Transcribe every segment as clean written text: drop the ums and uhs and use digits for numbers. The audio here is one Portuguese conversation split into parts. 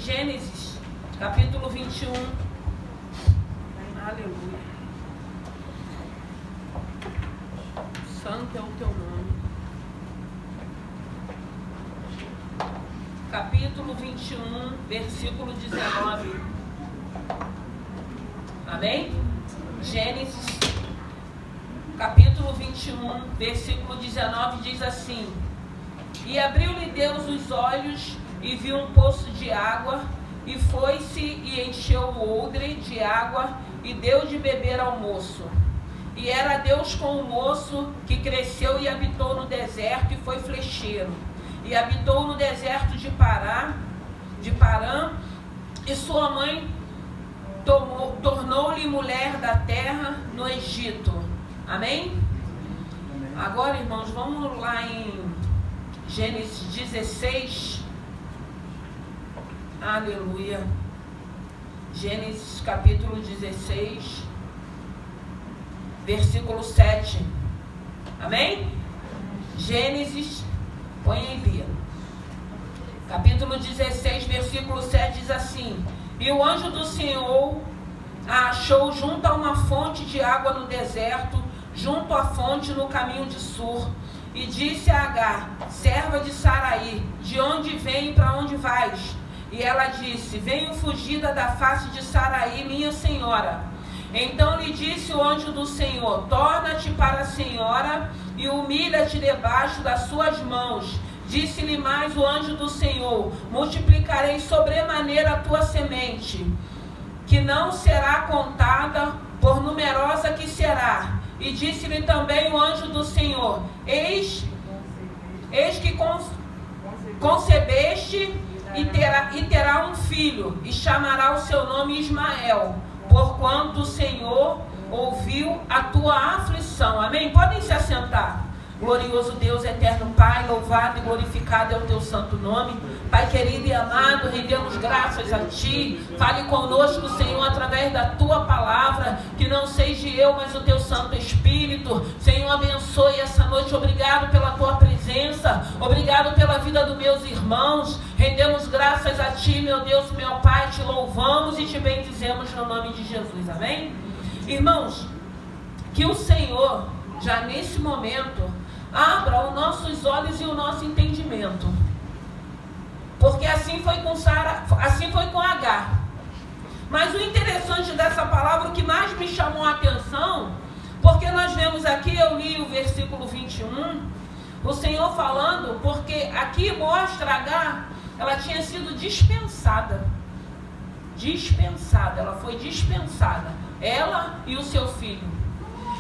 Gênesis, capítulo 21. Aleluia. Santo é o teu nome. Capítulo 21, versículo 19. Amém? Gênesis, capítulo 21, versículo 19 diz assim: E abriu-lhe Deus os olhos e viu um poço de água, e foi-se e encheu o odre de água e deu de beber ao moço. E era Deus com o moço, que cresceu e habitou no deserto e foi flecheiro. E habitou no deserto de Parã, e sua mãe tornou-lhe mulher da terra no Egito. Amém? Agora, irmãos, vamos lá em Gênesis 16. Aleluia. Gênesis capítulo 16, versículo 7. Amém? Gênesis, põe aí, Bia. Capítulo 16, versículo 7 diz assim: E o anjo do Senhor a achou junto a uma fonte de água no deserto, junto à fonte no caminho de Sur. E disse a Agar, serva de Saraí: De onde vem e para onde vais? E ela disse: Venho fugida da face de Saraí, minha senhora. Então lhe disse o anjo do Senhor: Torna-te para a senhora e humilha-te debaixo das suas mãos. Disse-lhe mais o anjo do Senhor: Multiplicarei sobremaneira a tua semente, que não será contada, por numerosa que será. E disse-lhe também o anjo do Senhor: Eis que concebeste e terá um filho, e chamará o seu nome Ismael, porquanto o Senhor ouviu a tua aflição. Amém? Podem se assentar. Glorioso Deus, eterno Pai, louvado e glorificado é o teu santo nome. Pai querido e amado, rendemos graças a Ti. Fale conosco, Senhor, através da Tua palavra, que não seja eu, mas o Teu Santo Espírito. Senhor, abençoe essa noite. Obrigado pela Tua presença. Obrigado pela vida dos meus irmãos. Rendemos graças a Ti, meu Deus, meu Pai. Te louvamos e Te bendizemos no nome de Jesus. Amém? Irmãos, que o Senhor, já nesse momento, abra os nossos olhos e o nosso entendimento. Porque assim foi com Sara, assim foi com Agar. Mas o interessante dessa palavra, o que mais me chamou a atenção, porque nós vemos aqui, eu li o versículo 21, o Senhor falando, porque aqui mostra Agar, ela tinha sido dispensada. Ela foi dispensada. Ela e o seu filho.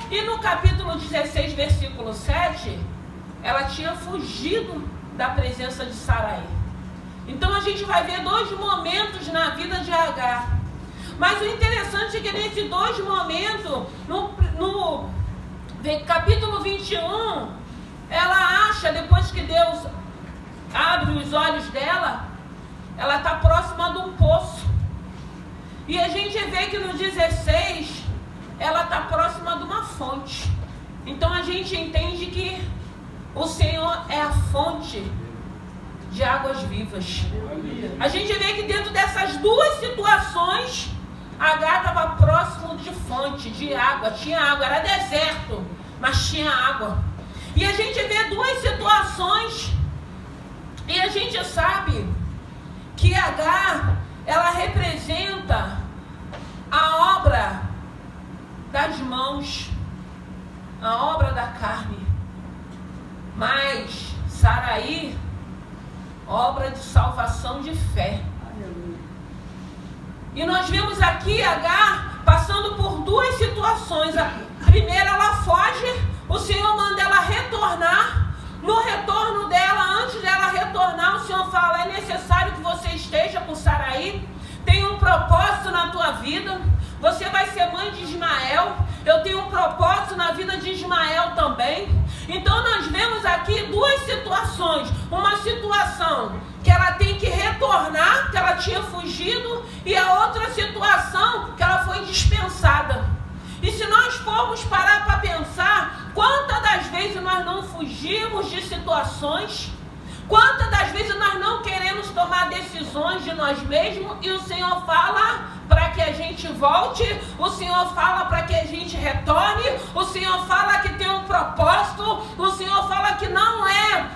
E no capítulo 16, versículo 7, ela tinha fugido da presença de Saraí. Então a gente vai ver dois momentos na vida de Agar. Mas o interessante é que nesses dois momentos, no capítulo 21, ela acha, depois que Deus abre os olhos dela, ela está próxima de um poço. E a gente vê que no 16, ela está próxima de uma fonte. Então a gente entende que o Senhor é a fonte de águas vivas. A gente vê que dentro dessas duas situações, Agar estava próximo de fonte, de água. Tinha água, era deserto, mas tinha água. E a gente vê duas situações, e a gente sabe que Agar, ela representa a obra das mãos, a obra da carne. Mas Saraí, obra de salvação de fé. E nós vemos aqui Agar passando por duas situações. A primeira, ela foge, o Senhor manda ela retornar. No retorno dela, antes dela retornar, o Senhor fala: é necessário que você esteja com Saraí, tem um propósito na tua vida, você vai ser mãe de Ismael, eu tenho um propósito na vida de Ismael também. Então nós vemos aqui duas situações. Uma situação que ela tem que retornar, que ela tinha fugido, e a outra situação que ela foi dispensada. E se nós formos parar para pensar, quantas das vezes nós não fugimos de situações, quantas das vezes nós não queremos tomar decisões decisões de nós mesmos e o Senhor fala para que a gente volte, o Senhor fala para que a gente retorne, o Senhor fala que tem um propósito, o Senhor fala que não é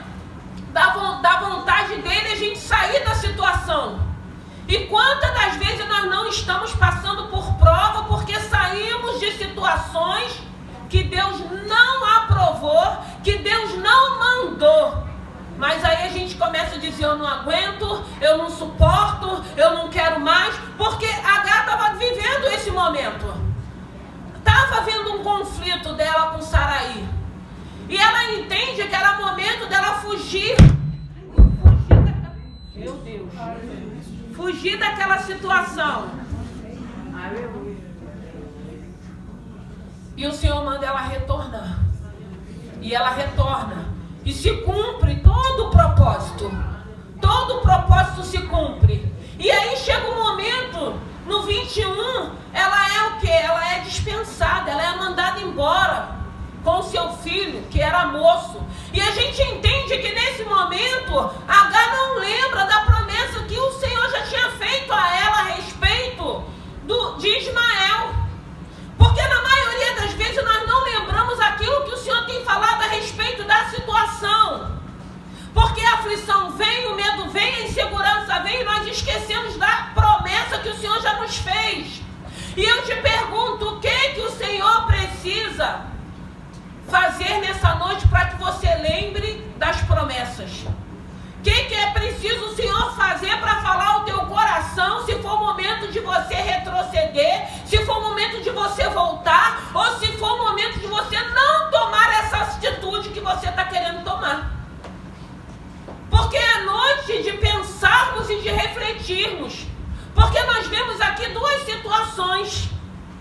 da vontade dele a gente sair da situação. E quantas das vezes nós não estamos passando por prova porque saímos de situações que Deus não aprovou, que Deus não mandou. Mas aí a gente começa a dizer, eu não aguento, eu não suporto, eu não quero mais, porque Agar estava vivendo esse momento. Estava havendo um conflito dela com Sarai. E ela entende que era momento dela fugir. Meu Deus. Fugir daquela situação. E o Senhor manda ela retornar. E ela retorna. E se cumpre todo o propósito. Todo o propósito se cumpre. E aí chega um momento, no 21, ela é o quê? Ela é dispensada, ela é mandada embora com seu filho, que era moço. E a gente entende que nesse momento, Agar não lembra da promessa que o Senhor já tinha feito a ela a respeito de Ismael. Porque na maioria das vezes nós não lembramos aquilo que o Senhor tem falado a respeito da situação. Porque a aflição vem, o medo vem, a insegurança vem e nós esquecemos da promessa que o Senhor já nos fez. E eu te pergunto, o que o Senhor precisa fazer nessa noite para que você lembre das promessas? O que é preciso o Senhor fazer para falar ao teu coração, se for o momento de você retroceder, se for o momento de você voltar, ou se for o momento de você não tomar essa atitude que você está querendo tomar? Porque é noite de pensarmos e de refletirmos. Porque nós vemos aqui duas situações.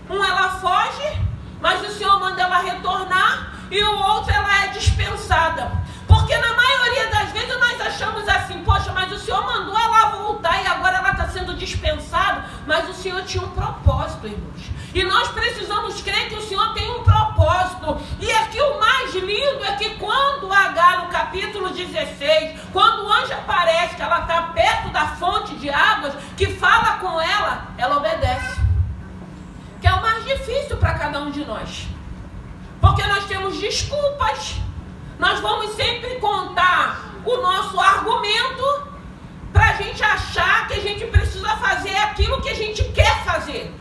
Ela foge, mas o Senhor manda ela retornar, e o outro ela é dispensada. Porque na maioria das vezes nós achamos assim, poxa, mas o Senhor mandou ela voltar e agora ela está sendo dispensada. Mas o Senhor tinha um propósito, irmãos. E nós precisamos crer que o Senhor tem um propósito. E aqui o mais lindo é que quando Agar, no capítulo 16, quando o anjo aparece, que ela está perto da fonte de águas, que fala com ela, ela obedece. Que é o mais difícil para cada um de nós. Porque nós temos desculpas. Nós vamos sempre contar o nosso argumento para a gente achar que a gente precisa fazer aquilo que a gente quer fazer.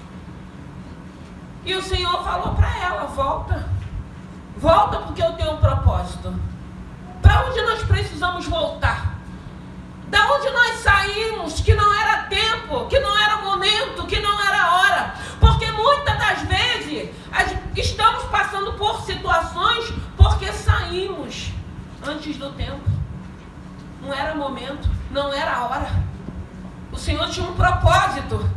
E o Senhor falou para ela, volta. Volta porque eu tenho um propósito. Para onde nós precisamos voltar? Da onde nós saímos que não era tempo, que não era momento, que não era hora? Porque muitas das vezes estamos passando por situações porque saímos antes do tempo. Não era momento, não era hora. O Senhor tinha um propósito.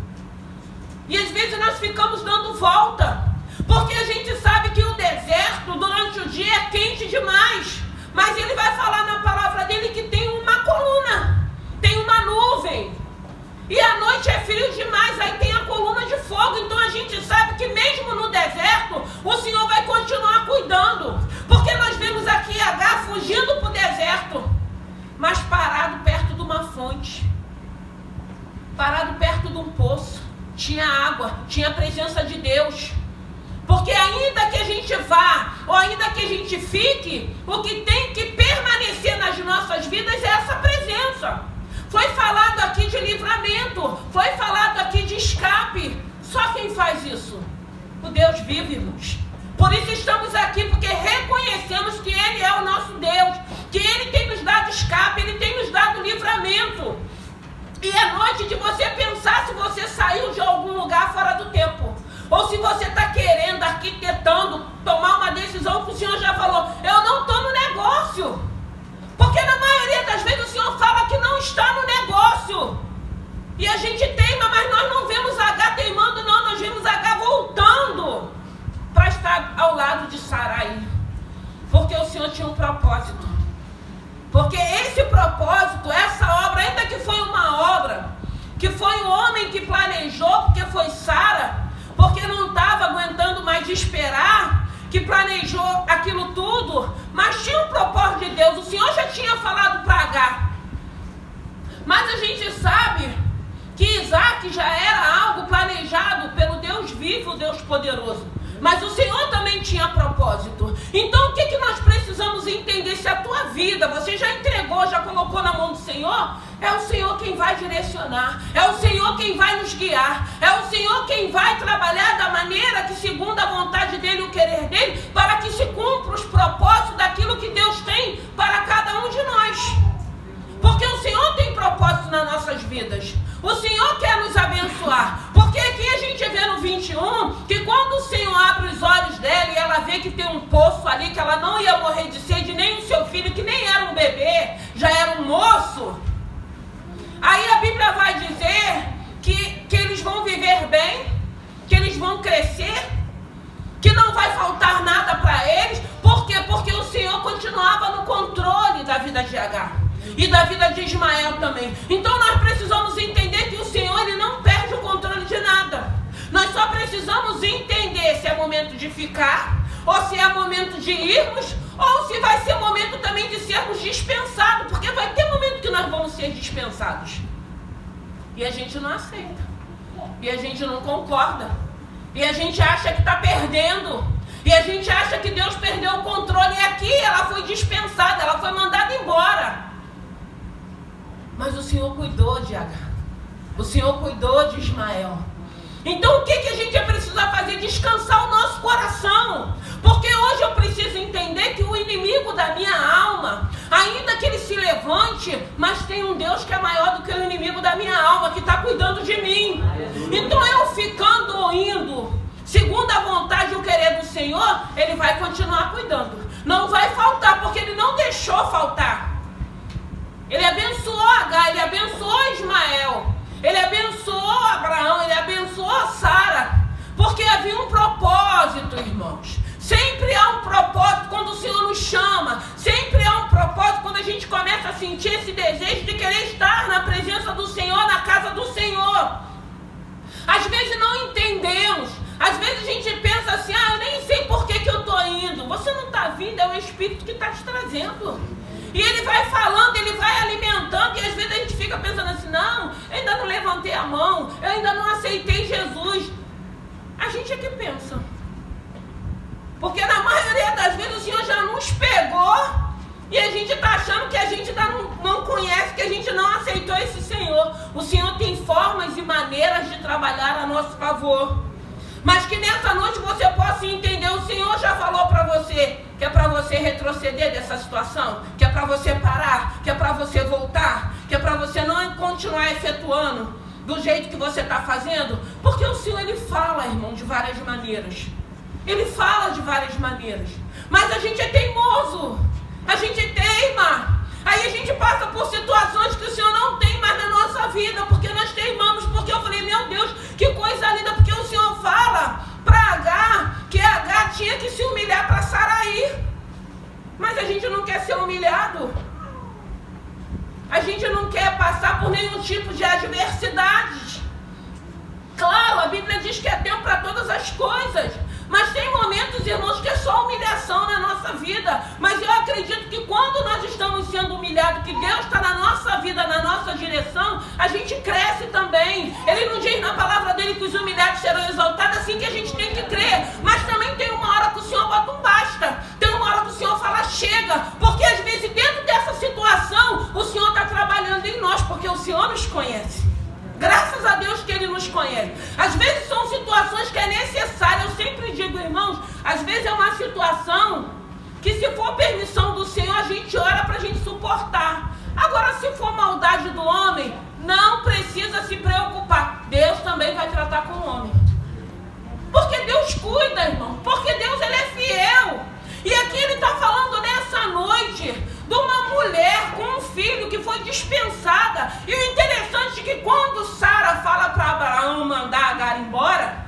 E às vezes nós ficamos dando volta, porque a gente sabe que o deserto durante o dia é quente demais. Mas ele vai falar na palavra dele que tem uma coluna, tem uma nuvem. E à noite é frio demais, aí tem a coluna de fogo. Então a gente sabe que mesmo no deserto, o Senhor vai continuar cuidando. Porque nós vemos aqui Agar fugindo para o deserto, mas parado perto de uma fonte. Parado perto de um poço. Tinha água, tinha a presença de Deus. Porque ainda que a gente vá, ou ainda que a gente fique, o que tem que permanecer nas nossas vidas é essa presença. Foi falado aqui de livramento, foi falado aqui de escape. Só quem faz isso? O Deus vivo, irmãos. Por isso estamos aqui, porque reconhecemos que Ele é o nosso Deus, que Ele tem nos dado escape, Ele tem nos dado livramento. E é noite de você pensar se você saiu de algum lugar fora do tempo. Ou se você está querendo, arquitetando, tomar uma decisão que o Senhor já falou, eu não estou no negócio. Porque na maioria das vezes o Senhor fala que não está no negócio. E a gente teima, mas nós não vemos Agar teimando, não. Nós vemos Agar voltando para estar ao lado de Sarai. Porque o Senhor tinha um propósito. Porque esse propósito, essa obra, ainda que foi uma obra, que foi um homem que planejou, porque foi Sara, porque não estava aguentando mais esperar, que planejou aquilo tudo, mas tinha um propósito de Deus. O Senhor já tinha falado para Agar, Mas a gente sabe que Isaac já era algo planejado pelo Deus vivo, Deus poderoso. Mas o Senhor também tinha propósito. Então o que nós precisamos entender? Se a tua vida, você já entregou, já colocou na mão do Senhor, é o Senhor quem vai direcionar, é o Senhor quem vai nos guiar, é o Senhor quem vai trabalhar da maneira que segundo a vontade dEle, o querer dEle, para que se cumpra os propósitos daquilo que Deus tem para cada um de nós. Porque o Senhor tem propósito nas nossas vidas. O Senhor quer nos abençoar. Porque aqui a gente vê no 21 que quando o Senhor abre os olhos dela e ela vê que tem um poço ali, que ela não ia morrer de sede, nem o seu filho, que nem era um bebê, já era um moço. Aí a Bíblia vai dizer que eles vão viver bem, que eles vão crescer, que não vai faltar nada para eles. Por quê? Porque o Senhor continuava no controle da vida de Agar. E da vida de Ismael também. Então nós precisamos entender que o Senhor, Ele não perde o controle de nada. Nós só precisamos entender se é momento de ficar, ou se é momento de irmos, ou se vai ser momento também de sermos dispensados. Porque vai ter momento que nós vamos ser dispensados. E a gente não aceita. E a gente não concorda. E a gente acha que está perdendo. E a gente acha que Deus perdeu o controle. E aqui ela foi dispensada, ela foi mandada embora. Mas o Senhor cuidou de Agar. O Senhor cuidou de Ismael. Então o que a gente precisa fazer? Descansar o nosso coração. Porque hoje eu preciso entender que o inimigo da minha alma, ainda que ele se levante, mas tem um Deus que é maior do que o inimigo da minha alma, que está cuidando de mim. Então eu ficando ou indo, segundo a vontade e o querer do Senhor, Ele vai continuar cuidando. Não vai faltar, porque Ele não deixou faltar. Ele abençoou Agar, Ele abençoou Ismael, Ele abençoou Abraão, Ele abençoou Sara, porque havia um propósito, irmãos. Sempre há um propósito quando o Senhor nos chama, sempre há um propósito quando a gente começa a sentir esse desejo de querer estar na presença do Senhor, na casa do Senhor. Às vezes não entendemos, às vezes a gente pensa assim, eu nem sei por que eu estou indo. Você não está vindo, é o Espírito que está te trazendo. E Ele vai falando, Ele vai alimentando, e às vezes a gente fica pensando assim, não, eu ainda não levantei a mão, eu ainda não aceitei Jesus. A gente é que pensa. Porque na maioria das vezes o Senhor já nos pegou, e a gente está achando que a gente ainda não conhece, que a gente não aceitou esse Senhor. O Senhor tem formas e maneiras de trabalhar a nosso favor. Mas que nessa noite você possa entender, o Senhor já falou para você, que é para você retroceder dessa situação, que é para você parar, que é para você voltar, que é para você não continuar efetuando do jeito que você está fazendo. Porque o Senhor, Ele fala, irmão, de várias maneiras. Ele fala de várias maneiras. Mas a gente é teimoso, a gente teima. Aí a gente passa por situações que o Senhor não tem mais na nossa vida, porque nós teimamos. Porque eu falei, meu Deus, que coisa linda, porque o Senhor fala para Agar que Agar tinha que se humilhar para Sarai. Mas a gente não quer ser humilhado. A gente não quer passar por nenhum tipo de adversidades. Claro, a Bíblia diz que é tempo para todas as coisas. Mas tem momentos, irmãos, que é só humilhação na nossa vida. Mas eu acredito que quando nós estamos sendo humilhados, que Deus está na nossa vida, na nossa direção, a gente cresce também. Ele não diz na palavra dele que os humilhados serão exaltados, assim que a gente tem que crer. Mas também tem uma hora que o Senhor bota um basta. Tem uma hora que o Senhor fala chega. Porque às vezes dentro dessa situação, o Senhor está trabalhando em nós, porque o Senhor nos conhece. Graças a Deus que Ele nos conhece. Às vezes são situações que é necessário. Eu sempre digo, irmãos, às vezes é uma situação que se for permissão do Senhor, a gente ora para a gente suportar. Agora, se for maldade do homem, não precisa se preocupar. Deus também vai tratar com o homem. Porque Deus cuida, irmão. Porque Deus, Ele é fiel. E aqui Ele está falando nessa noite de uma mulher com um filho que foi dispensada. E o interessante é que quando Sara fala para Abraão mandar Agar embora,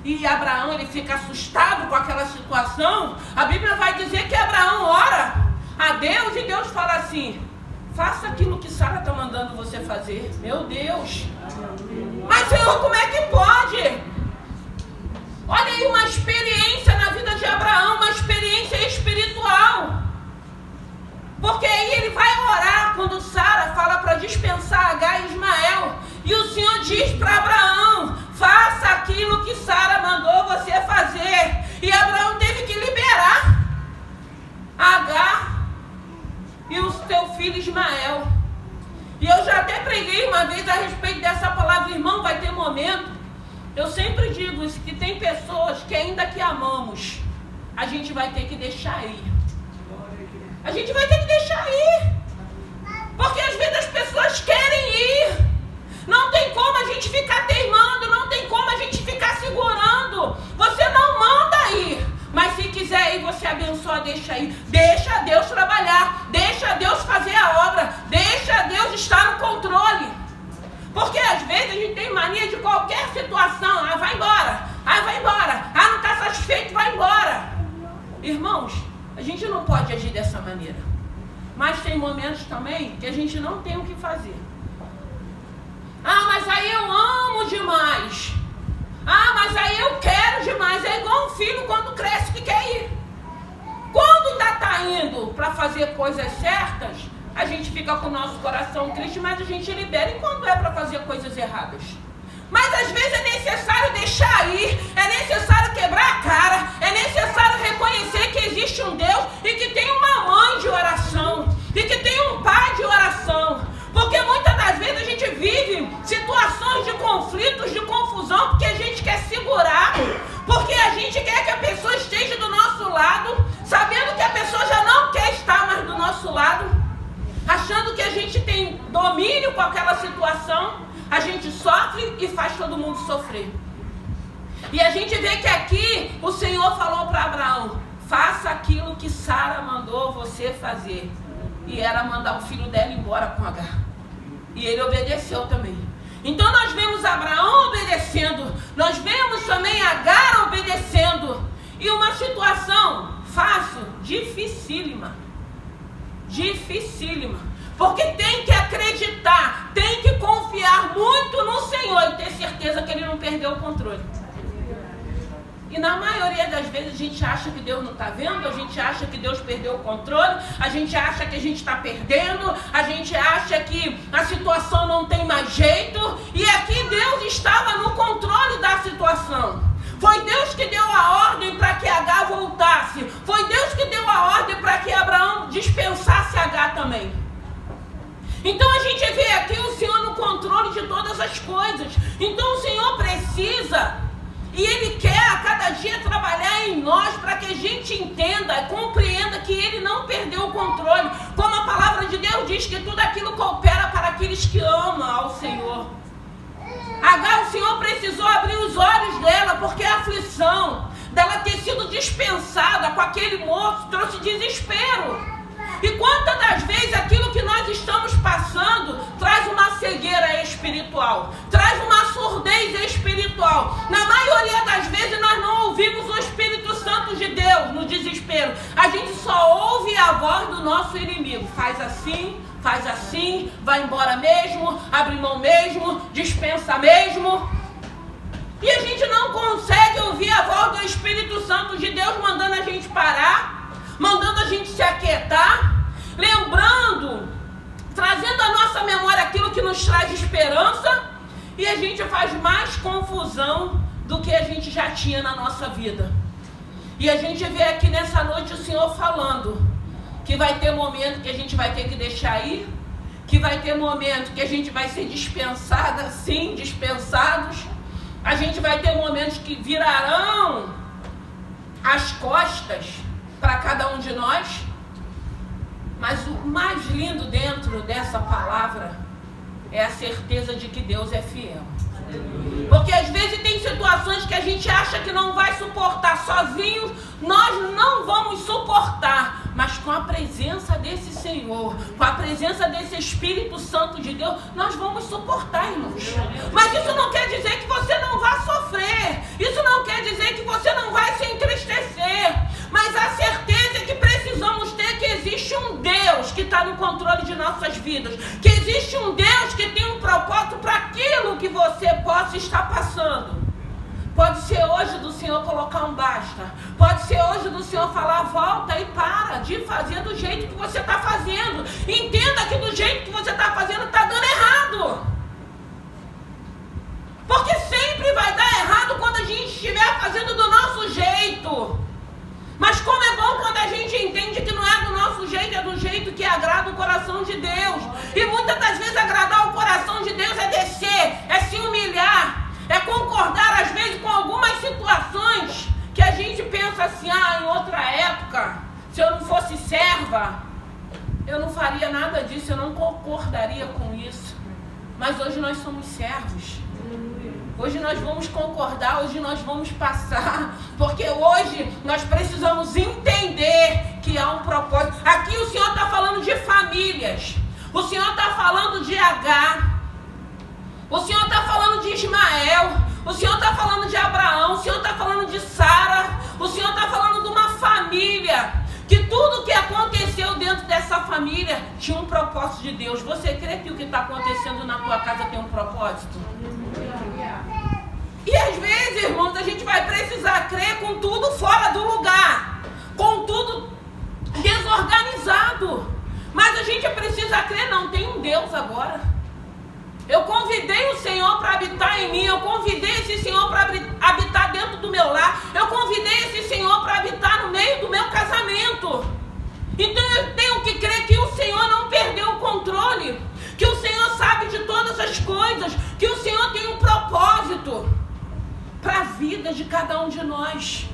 e Abraão ele fica assustado com aquela situação, a Bíblia vai dizer que Abraão ora a Deus e Deus fala assim, faça aquilo que Sara está mandando você fazer. Meu Deus! Mas Senhor, como é que pode? Olha aí uma experiência na vida de Abraão, uma experiência espiritual. Porque aí ele vai orar quando Sara fala para dispensar preguei uma vez a respeito dessa palavra, irmão, vai ter momento. Eu sempre digo isso, que tem pessoas que ainda que amamos, a gente vai ter que deixar ir. A gente vai ter que deixar ir. Porque às vezes as pessoas querem ir. Não tem como a gente ficar teimando, não tem como a gente ficar segurando. Você não manda ir. Mas se quiser ir, você abençoa, deixa ir. Deixa Deus trabalhar. Deixa Deus fazer a obra. Deixa Deus estar no controle. Porque às vezes a gente tem mania de qualquer situação. Ah, vai embora. Ah, vai embora. Ah, não está satisfeito, vai embora. Irmãos, a gente não pode agir dessa maneira. Mas tem momentos também que a gente não tem o que fazer. Ah, mas aí eu amo demais. Ah, mas aí eu quero demais. É igual um filho quando cresce que quer ir. Quando ainda está indo para fazer coisas certas, a gente fica com o nosso coração triste, mas a gente libera. E quando é para fazer coisas erradas? Mas às vezes é necessário deixar ir, é necessário quebrar a cara, é necessário reconhecer que existe um Deus e que tem uma mãe de oração, e que tem um pai de oração. Porque muitas das vezes a gente vive situações de conflitos, de confusão, porque a gente quer segurar, porque a gente quer que a pessoa esteja do nosso lado, sabendo que a pessoa já não quer estar mais do nosso lado, achando que a gente tem domínio com aquela situação. A gente sofre e faz todo mundo sofrer. E a gente vê que aqui o Senhor falou para Abraão: faça aquilo que Sara mandou você fazer. E era mandar o filho dela embora com Agar. E ele obedeceu também. Então nós vemos Abraão obedecendo. Nós vemos também Agar obedecendo. E uma situação fácil, dificílima. Dificílima. Porque tem que acreditar, tem que confiar muito no Senhor e ter certeza que Ele não perdeu o controle. E na maioria das vezes a gente acha que Deus não está vendo, a gente acha que Deus perdeu o controle, a gente acha que a gente está perdendo, a gente acha que a situação não tem mais jeito. E aqui Deus estava no controle da situação. Foi Deus que deu a ordem para que Agar voltasse. Foi Deus que deu a ordem para que Abraão dispensasse Agar também. Então a gente vê aqui o Senhor no controle de todas as coisas. Então o Senhor precisa e Ele quer a cada dia trabalhar em nós para que a gente entenda, compreenda que Ele não perdeu o controle. Como a palavra de Deus diz que tudo aquilo coopera para aqueles que amam ao Senhor. Agar, o Senhor precisou abrir os olhos dela, porque a aflição dela ter sido dispensada com aquele moço trouxe desespero. E quantas das vezes aquilo que nós estamos passando traz uma cegueira espiritual, traz uma surdez espiritual. Na maioria das vezes nós não ouvimos o Espírito Santo de Deus no desespero. A gente só ouve a voz do nosso inimigo. Faz assim, vai embora mesmo, abre mão mesmo, dispensa mesmo. E a gente não consegue ouvir a voz do Espírito Santo de Deus mandando a gente parar, mandando a gente se aquietar, lembrando, trazendo à nossa memória aquilo que nos traz esperança, e a gente faz mais confusão do que a gente já tinha na nossa vida. E a gente vê aqui nessa noite o Senhor falando que vai ter momento que a gente vai ter que deixar ir, que vai ter momento que a gente vai ser dispensada, sim, dispensados. A gente vai ter momentos que virarão as costas para cada um de nós. Mas o mais lindo dentro dessa palavra é a certeza de que Deus é fiel. Porque às vezes tem situações que a gente acha que não vai suportar sozinhos, nós não vamos suportar, mas com a presença desse Senhor, com a presença desse Espírito Santo de Deus, nós vamos suportar, irmãos. Mas isso não quer dizer que você não vai sofrer, isso não quer dizer que você não vai se entristecer, mas a certeza é que precisamos ter que existe um Deus que está no controle de nossas vidas, que existe um Deus que tem um propósito para aquilo que você possa estar passando. Pode ser hoje do Senhor colocar um basta, pode ser hoje do Senhor falar volta e para de fazer do jeito que você está fazendo, entenda que do jeito que você está fazendo está dando errado, porque sempre vai dar errado quando a gente estiver fazendo do nosso jeito. Mas como é bom quando a gente entende que não é do nosso jeito, é do jeito que agrada o coração de Deus. E muitas das vezes agradar o coração Mas hoje nós somos servos. Hoje nós vamos concordar, hoje nós vamos passar, porque hoje nós precisamos entender que há um propósito. Aqui o Senhor está falando de famílias, o Senhor está falando de Agar, o Senhor está falando de Ismael, o Senhor está falando de Abraão, o Senhor está falando de Sara, o Senhor está falando de uma família, que tudo que aconteceu dentro dessa família tinha um propósito de Deus. Você crê que o que está acontecendo na tua casa tem um propósito? E às vezes, irmãos, a gente vai precisar crer com tudo fora do lugar, com tudo desorganizado. Mas a gente precisa crer, não, tem um Deus agora. Eu convidei o Senhor para habitar em mim, eu convidei esse Senhor para habitar dentro do meu lar, eu convidei esse Senhor para habitar no meio do meu casamento. Então eu tenho que crer que o Senhor não perdeu o controle, que o Senhor sabe de todas as coisas, que o Senhor tem um propósito para a vida de cada um de nós.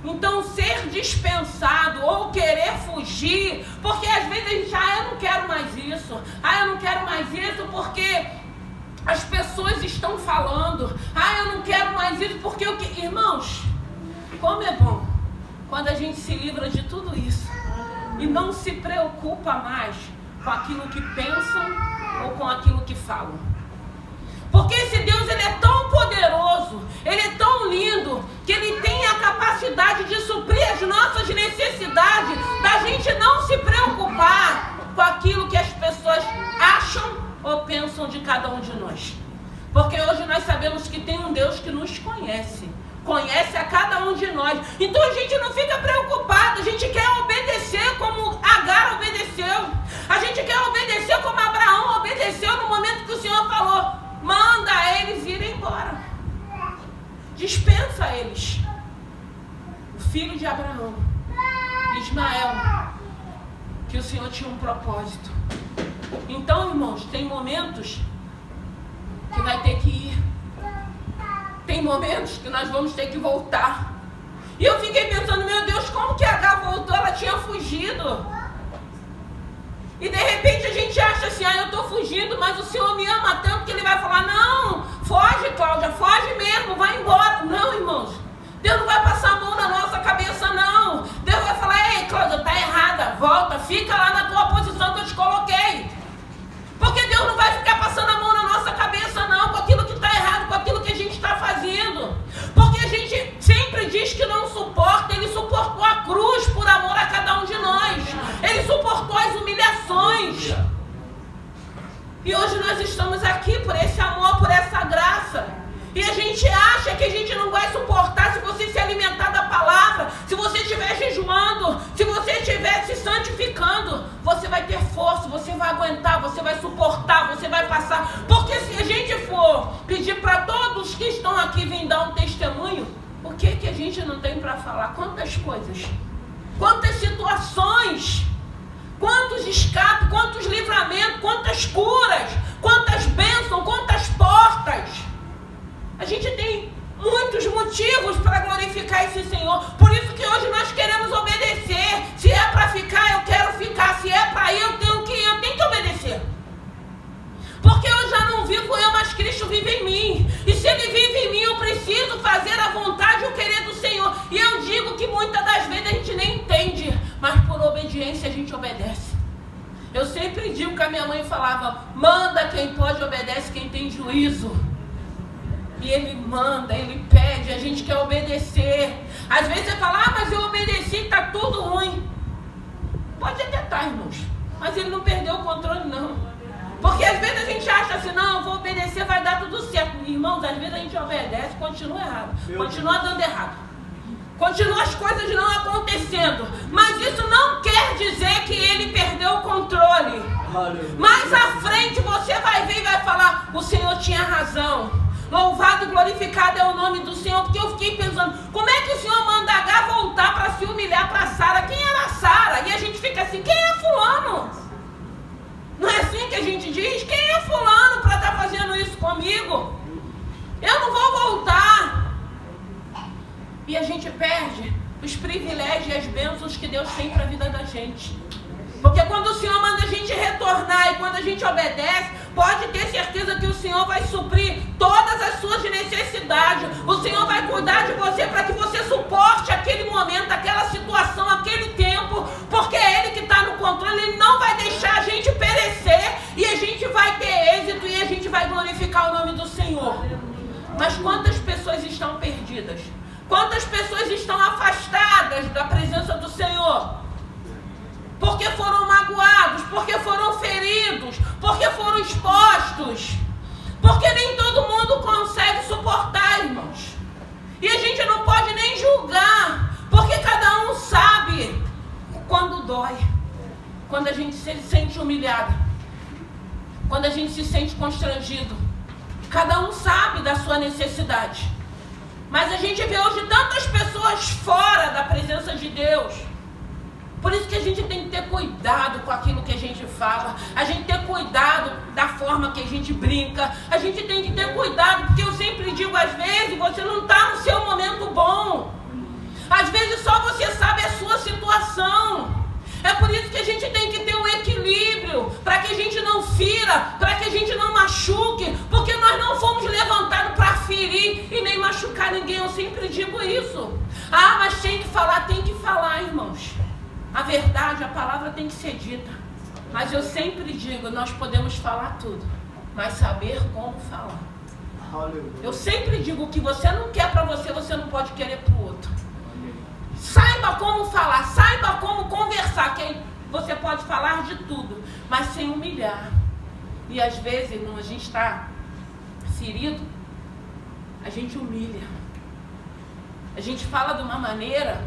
Então ser dispensado ou querer fugir, porque às vezes a gente, eu não quero mais isso, eu não quero mais isso porque as pessoas estão falando, eu não quero mais isso porque eu que... Irmãos, como é bom quando a gente se livra de tudo isso e não se preocupa mais com aquilo que pensam ou com aquilo que falam. Porque esse Deus, ele é tão poderoso, ele é tão lindo, que ele tem a capacidade de suprir as nossas necessidades, da gente não se preocupar com aquilo que as pessoas acham ou pensam de cada um de nós. Porque hoje nós sabemos que tem um Deus que nos conhece a cada um de nós. Então a gente não fica preocupado, a gente quer obedecer como Agar obedeceu, a gente quer obedecer como Abraão obedeceu no momento que o Senhor falou: manda eles irem embora, dispensa eles. O filho de Abraão, Ismael, que o Senhor tinha um propósito. Então, irmãos, tem momentos que vai ter que ir, tem momentos que nós vamos ter que voltar. E eu fiquei pensando, meu Deus, como que Agar voltou? Ela tinha fugido. E de repente a gente acha assim, eu estou fugindo, mas o Senhor me ama tanto que Ele vai falar: não, foge, Cláudia, foge mesmo, vai embora. Não, irmãos, Deus não vai passar a mão na nossa cabeça, não. Deus vai falar: ei, Cláudia, está errada, volta, fica lá na tua posição que eu te coloquei. Porque Deus não vai ficar passando a mão na nossa cabeça, não, com aquilo que está errado, com aquilo que a gente está fazendo. Porque a gente sempre diz que não suporta, Ele suportou a cruz por amor a cada um de nós. Ele suportou as humilhações. E hoje nós estamos aqui por esse amor, por essa graça. E a gente acha que a gente não vai suportar se você se alimentar da palavra, se você estiver jejuando, se você estiver se santificando. Você vai ter força, você vai aguentar, você vai suportar, você vai passar. Porque se a gente for pedir para todos que estão aqui virem dar um testemunho, o que a gente não tem para falar? Quantas coisas, quantas situações, quantos escapes, quantos livramentos, quantas curas, quantas bênçãos, quantas portas. A gente tem muitos motivos para glorificar esse Senhor. Por isso que hoje nós queremos obedecer. Se é para ficar, eu quero ficar. Se é para ir, eu tenho que ir, eu tenho que obedecer. Porque eu já não vivo eu, mas Cristo vive em mim. E se Ele vive em mim, eu preciso fazer a vontade e o querer do Senhor. E eu digo que muitas das vezes a gente nem entende, mas por obediência a gente obedece. Eu sempre digo que a minha mãe falava: manda quem pode, obedece quem tem juízo. E Ele manda, Ele pede, a gente quer obedecer. Às vezes você fala: mas eu obedeci e está tudo ruim. Pode até estar, irmãos, mas Ele não perdeu o controle, não. Porque às vezes a gente acha assim: não, eu vou obedecer, vai dar tudo certo. Irmãos, às vezes a gente obedece, continua errado, continua dando errado, continua as coisas não acontecendo. Mas isso não quer dizer que Ele perdeu o controle. Mais à frente você vai ver e vai falar: o Senhor tinha razão. Louvado e glorificado é o nome do Senhor. Porque eu fiquei pensando, como é que o Senhor manda Agar voltar para se humilhar para Sara? Quem era Sara? E a gente fica assim: quem é fulano? Não é assim que a gente diz? Quem é fulano para estar fazendo isso comigo? Eu não vou voltar. E a gente perde os privilégios e as bênçãos que Deus tem para a vida da gente. Porque quando o Senhor manda a gente retornar e quando a gente obedece, pode ter Senhor vai suprir todas as suas necessidades. O Senhor vai cuidar de você para que você suporte aquele momento, aquela situação, aquele tempo, porque é Ele que está no controle. Ele não vai deixar a gente perecer e a gente vai ter êxito e a gente vai glorificar o nome do Senhor. Mas quantas pessoas estão perdidas? Quantas pessoas estão afastadas da presença do Senhor? Porque foram magoados, porque foram feridos, porque foram expostos. Porque nem todo mundo consegue suportar, irmãos. E a gente não pode nem julgar, porque cada um sabe quando dói, quando a gente se sente humilhado, quando a gente se sente constrangido. Cada um sabe da sua necessidade. Mas a gente vê hoje tantas pessoas fora da presença de Deus. Por isso que a gente tem que ter cuidado com aquilo que a gente fala. A gente tem que ter cuidado da forma que a gente brinca. A gente tem que ter cuidado, porque eu sempre digo, às vezes você não está no seu momento bom. Às vezes só você sabe a sua situação. É por isso que a gente tem que ter um equilíbrio, para que a gente não fira, para que a gente não machuque, porque nós não fomos levantados para ferir e nem machucar ninguém. Eu sempre digo isso. Ah, mas tem que falar, irmãos. A verdade, a palavra tem que ser dita. Mas eu sempre digo, nós podemos falar tudo, mas saber como falar. Eu sempre digo, o que você não quer para você, você não pode querer para o outro. Saiba como falar, saiba como conversar, que você pode falar de tudo, mas sem humilhar. E às vezes, irmão, a gente está ferido, a gente humilha. A gente fala de uma maneira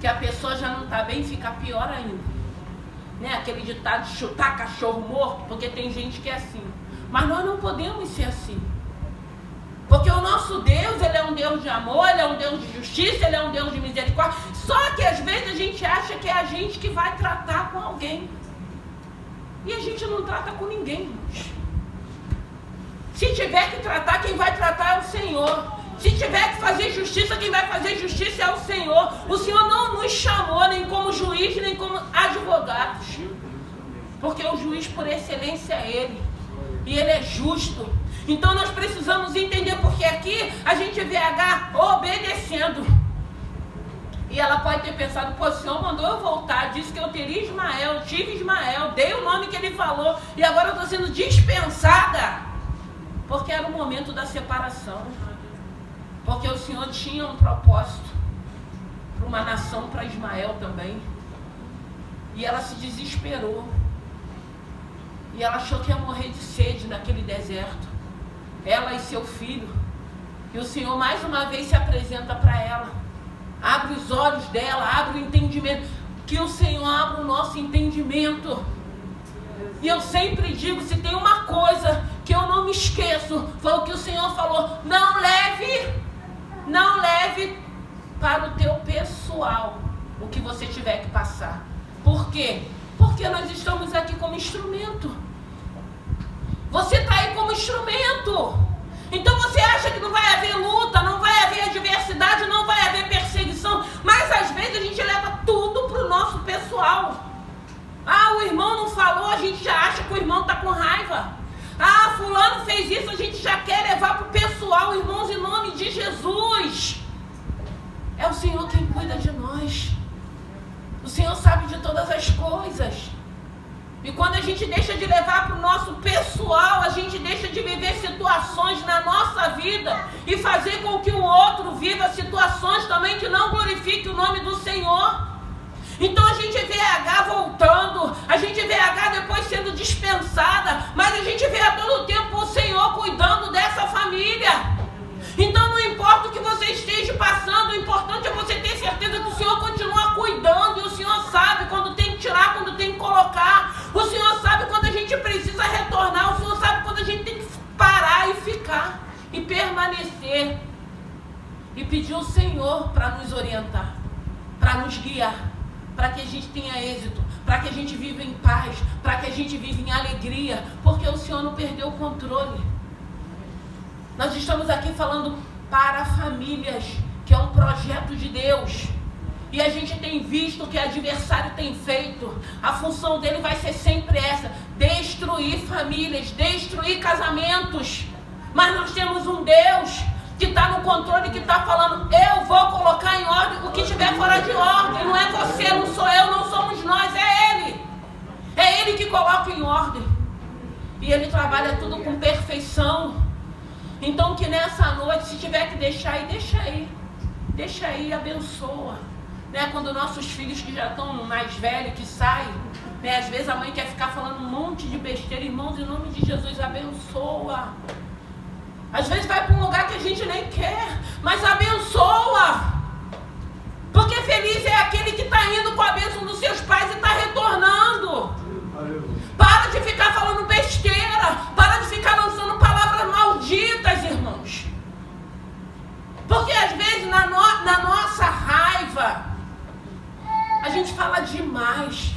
que a pessoa já não está bem, fica pior ainda. Né? Aquele ditado de chutar cachorro morto, porque tem gente que é assim. Mas nós não podemos ser assim. Porque o nosso Deus, Ele é um Deus de amor, Ele é um Deus de justiça, Ele é um Deus de misericórdia. Só que às vezes a gente acha que é a gente que vai tratar com alguém. E a gente não trata com ninguém, irmãos. Se tiver que tratar, quem vai tratar é o Senhor. Se tiver que fazer justiça, quem vai fazer justiça é o Senhor. O Senhor não nos chamou nem como juiz, nem como advogados. Porque o juiz por excelência é Ele. E Ele é justo. Então nós precisamos entender, porque aqui a gente vê Agar obedecendo. E ela pode ter pensado, pô, o Senhor mandou eu voltar, disse que eu teria Ismael, eu tive Ismael, dei o nome que Ele falou, e agora eu estou sendo dispensada. Porque era o momento da separação. Porque o Senhor tinha um propósito para uma nação, para Ismael também. E ela se desesperou. E ela achou que ia morrer de sede naquele deserto. Ela e seu filho. E o Senhor mais uma vez se apresenta para ela. Abre os olhos dela, abre o entendimento. Que o Senhor abra o nosso entendimento. E eu sempre digo, se tem uma coisa que eu não me esqueço, foi o que o Senhor falou: não leve para o teu pessoal o que você tiver que passar. Por quê? Porque nós estamos aqui como instrumento. Você está aí como instrumento. Então você acha que não vai haver luta, não vai haver adversidade, não vai haver perseguição, mas às vezes a gente leva tudo para o nosso pessoal. Ah, o irmão não falou, a gente já acha que o irmão está com raiva. Ah, fulano fez isso, a gente já quer levar para o pessoal. Irmãos, em nome de Jesus, é o Senhor quem cuida de nós. O Senhor sabe de todas as coisas. E quando a gente deixa de levar para o nosso pessoal, a gente deixa de viver situações na nossa vida e fazer com que o outro viva situações também que não glorifiquem o nome do Senhor. Então a gente vê a Agar voltando, a gente vê a Agar depois sendo dispensada, mas a gente vê a todo tempo o Senhor cuidando dessa família. Então não importa o que você esteja passando, o importante é você ter certeza que o Senhor continua cuidando, e o Senhor sabe quando tem que tirar, quando tem que colocar, o Senhor sabe quando a gente precisa retornar, o Senhor sabe quando a gente tem que parar e ficar, e permanecer, e pedir ao Senhor para nos orientar, para nos guiar, para que a gente tenha êxito, para que a gente viva em paz, para que a gente viva em alegria, porque o Senhor não perdeu o controle. Nós estamos aqui falando para famílias, que é um projeto de Deus. E a gente tem visto o que o adversário tem feito. A função dele vai ser sempre essa: destruir famílias, destruir casamentos. Mas nós temos um Deus que está no controle, que está falando: eu vou colocar em ordem o que estiver fora de ordem. Não é você, não sou eu, não somos nós, é Ele. É Ele que coloca em ordem. E Ele trabalha tudo com perfeição. Então que nessa noite, se tiver que deixar aí, deixa aí. Deixa aí, abençoa. Né? Quando nossos filhos que já estão mais velhos, que saem, né? Às vezes a mãe quer ficar falando um monte de besteira. Irmãos, em nome de Jesus, abençoa. Às vezes vai para um lugar que a gente nem quer, mas abençoa. Porque feliz é aquele que está indo com a bênção dos seus pais e está retornando. Para de ficar falando besteira. Para de ficar lançando palavras malditas, irmãos. Porque às vezes na nossa raiva, a gente fala demais.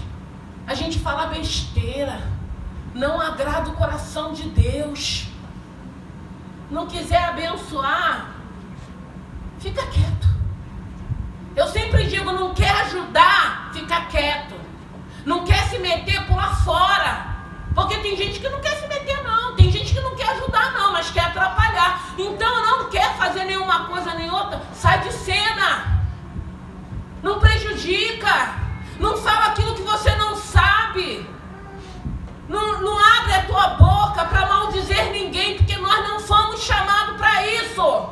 A gente fala besteira. Não agrada o coração de Deus. Não quiser abençoar, fica quieto. Eu sempre digo: não quer ajudar, fica quieto. Não quer se meter, pula fora. Porque tem gente que não quer se meter não. Tem gente que não quer ajudar não, mas quer atrapalhar. Então não quer fazer nenhuma coisa nem outra, sai de cena. Não prejudica. Não fala aquilo que você não sabe. Não abre a tua boca para maldizer ninguém, porque nós não fomos chamados para isso.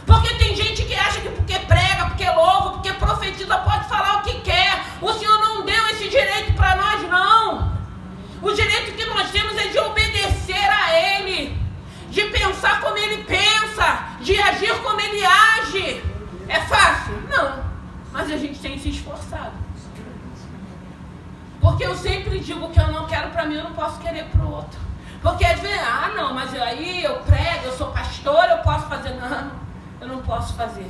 Porque tem gente que acha que porque prega, porque louva, porque profetiza, pode falar o que quer. O Senhor não deu esse direito para nós, não. O direito que nós temos é de obedecer a Ele, de pensar como Ele pensa, de agir como Ele age. É fácil? Não. Mas a gente tem se esforçado. Porque eu sempre digo que eu não quero para mim, eu não posso querer para o outro. Porque às vezes, não, mas aí eu prego, eu sou pastor, eu posso fazer. Não, eu não posso fazer.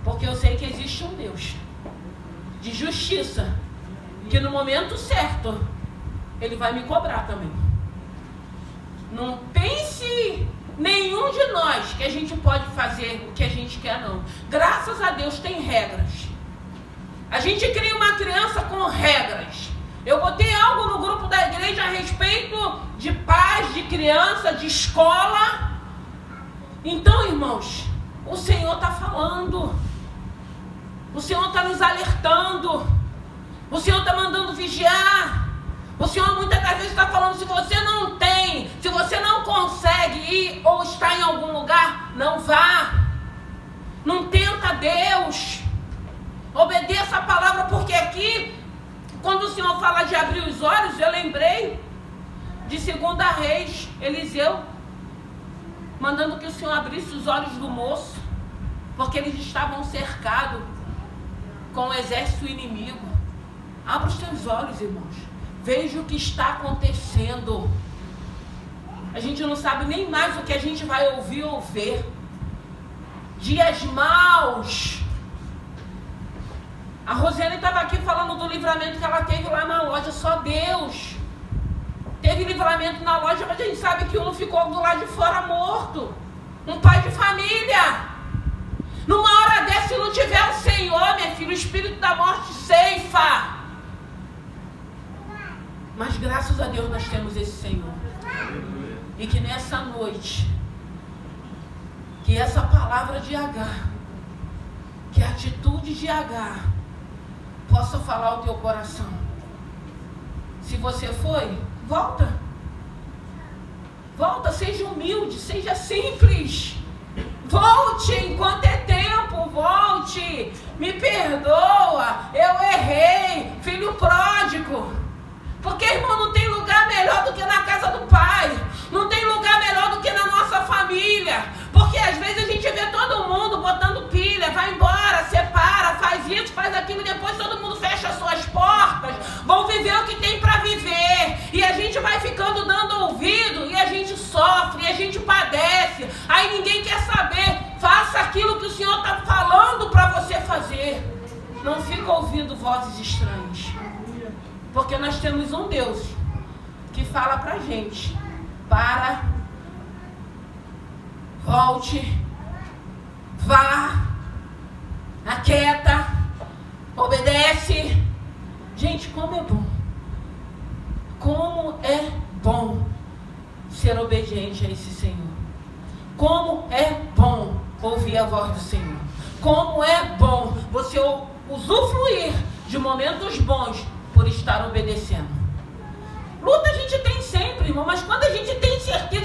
Porque eu sei que existe um Deus de justiça, que no momento certo, Ele vai me cobrar também. Não pense nenhum de nós que a gente pode fazer o que a gente quer, não. Graças a Deus tem regras. A gente cria uma criança com regras. Eu botei algo no grupo da igreja a respeito de pais, de criança, de escola. Então, irmãos, o Senhor está falando. O Senhor está nos alertando. O Senhor está mandando vigiar. O Senhor muitas das vezes está falando: se você não tem, se você não consegue ir ou está em algum lugar, não vá. Não tenta Deus. Obedeça a palavra, porque aqui, quando o Senhor fala de abrir os olhos, eu lembrei de 2 Reis, Eliseu, mandando que o Senhor abrisse os olhos do moço, porque eles estavam cercados com o exército inimigo. Abra os teus olhos, irmãos. Veja o que está acontecendo. A gente não sabe nem mais o que a gente vai ouvir ou ver. Dias maus. A Rosiane estava aqui falando do livramento que ela teve lá na loja. Só Deus. Teve livramento na loja, mas a gente sabe que um ficou do lado de fora morto. Um pai de família. Numa hora dessa, se não tiver o Senhor, minha filha, o espírito da morte ceifa. Mas graças a Deus nós temos esse Senhor. E que nessa noite, que essa palavra de Agar, que a atitude de Agar possa falar ao teu coração. Se você foi, volta. Volta, seja humilde, seja simples. Volte enquanto é tempo, volte. Me perdoa, eu errei, filho pródigo. Porque, irmão, não tem lugar melhor do que na casa do Pai. Não tem lugar melhor do que na nossa família. Porque às vezes a gente vê todo mundo botando pilha, vai embora, separa, faz isso, faz aquilo, e depois todo mundo fecha as suas portas, vão viver o que tem para viver. E a gente vai ficando dando ouvido, e a gente sofre, e a gente padece. Aí ninguém quer saber. Faça aquilo que o Senhor está falando para você fazer. Não fica ouvindo vozes estranhas. Porque nós temos um Deus que fala pra gente: para, volte, vá, aquieta, Obedece. Gente, como é bom. Como é bom ser obediente a esse Senhor. Como é bom ouvir a voz do Senhor. Como é bom você usufruir de momentos bons por estar obedecendo. Luta a gente tem sempre, irmão, mas quando a gente tem certeza